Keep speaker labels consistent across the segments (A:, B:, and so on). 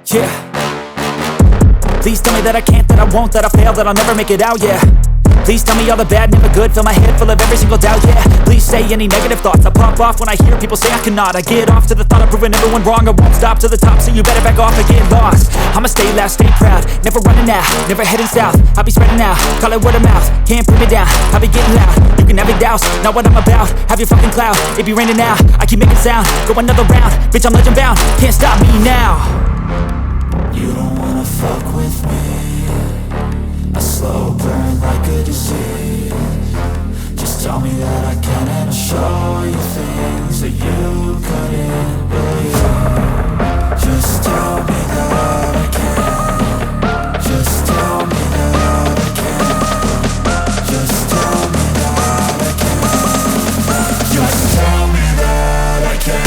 A: Yeah. Please tell me that I can't, that I won't, that I fail, that I'll never make it out, yeah. Please tell me all the bad, never good, fill my head full of every single doubt, yeah. Please say any negative thoughts, I pop off when I hear people say I cannot. I get off to the thought of proving everyone wrong, I won't stop to the top, so you better back off and get lost. I'ma stay loud, stay proud, never running out, never heading south. I'll be spreading out, call it word of mouth, can't put me down, I'll be getting loud. You can have it douse, not what I'm about, have your fucking clout. It be raining now, I keep making sound, go another round, bitch I'm legend bound, can't stop me now.
B: You don't wanna fuck with me, a slow burn like a disease. Just tell me that I can and I'll show you things that you couldn't believe. Just tell me that I can. Just tell me that I can. Just tell me that I can. Just tell me that I can.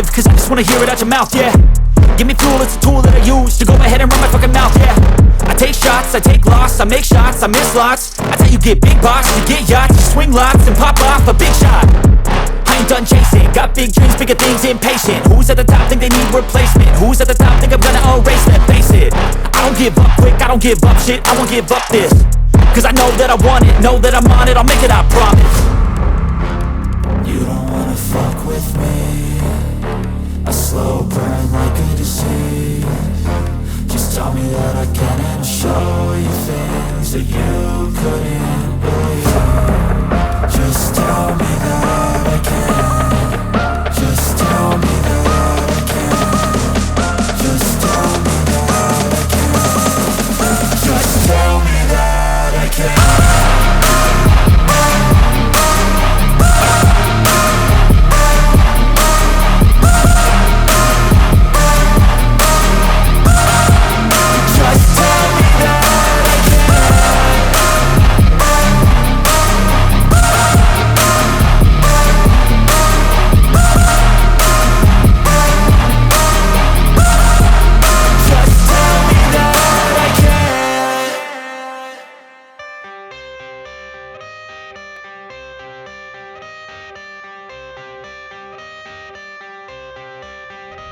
A: Cause I just wanna hear it out your mouth, yeah. Give me fuel, it's a tool that I use to go ahead and run my fucking mouth, yeah. I take shots, I take loss, I make shots, I miss lots. That's how you get big box, you get yachts, you swing lots and pop off a big shot. I ain't done chasing, got big dreams, bigger things, impatient. Who's at the top think they need replacement? Who's at the top think I'm gonna erase them? Face it, I don't give up quick, I don't give up shit, I won't give up this. Cause I know that I want it, know that I'm on it, I'll make it, I promise.
B: You don't wanna fuck with me, a slow burn like a disease. Just tell me that I can and I'll show you things that you couldn't believe. Just tell me that I can. Just tell me that I can. Just tell me that I can. Just tell me that I can.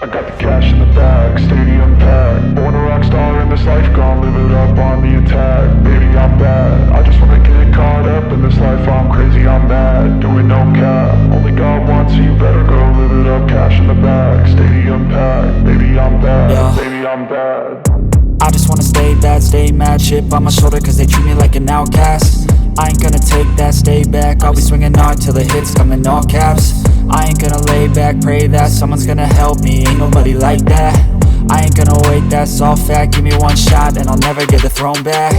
C: I got the cash in the bag, stadium packed. Born a rock star in this life, gon' live it up on the attack. Baby, I'm bad, I just wanna get caught up in this life. I'm crazy, I'm mad, doing no cap. Only God wants you, better go live it up. Cash in the bag, stadium packed. Baby, I'm bad,
A: yeah.
C: Baby, I'm bad.
A: I just wanna stay bad, stay mad, chip on my shoulder cause they treat me like an outcast. I ain't gonna take that, stay back, I'll be swinging hard till the hits come in all caps. I ain't gonna lay back, pray that someone's gonna help me, ain't nobody like that. I ain't gonna wait, that's all fact, give me one shot and I'll never get the throne back.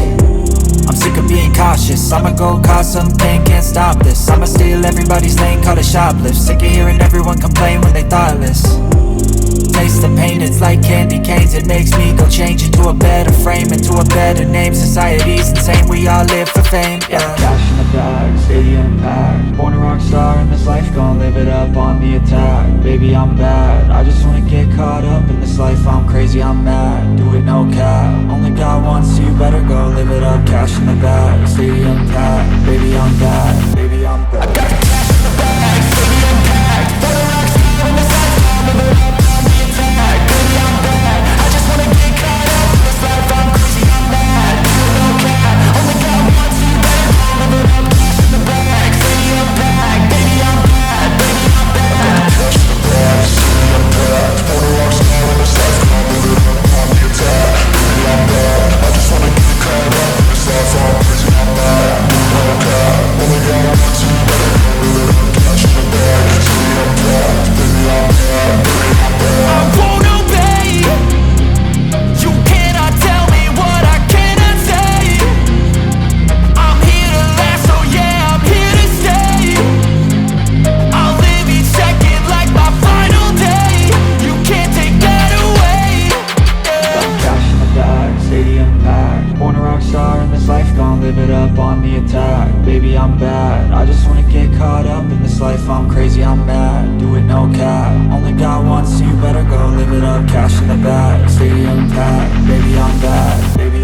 A: I'm sick of being cautious, I'ma go cause something, can't stop this. I'ma steal everybody's lane, call it shoplift. Sick of hearing everyone complain when they thoughtless. Taste the pain, it's like candy canes. It makes me go change into a better frame, into a better name. Society's insane, we all live for fame, yeah. Cash in the bag, stadium packed. Born a rock star in this life, gon' live it up on the attack. Baby, I'm bad, I just wanna get caught up in this life. I'm crazy, I'm mad, do it no cap. Only God wants you, better go live it up. Cash in the bag, stadium packed. Baby, I'm bad, baby, I'm bad. I got the cash in the bag, stadium packed. Born a rock star in this life, gon' live it up. Baby, I'm bad, I just wanna get caught up in this life. I'm crazy, I'm mad, do it no cap. Only God wants you, better go live it up. Cash in the bag, stadium packed. Baby, I'm gon' live it up on the attack. Baby, I'm bad, I just wanna get caught up in this life. I'm crazy, I'm mad, do it no cap. Only got one, so you better go live it up. Cash in the bag, stadium packed. Baby, I'm bad, baby,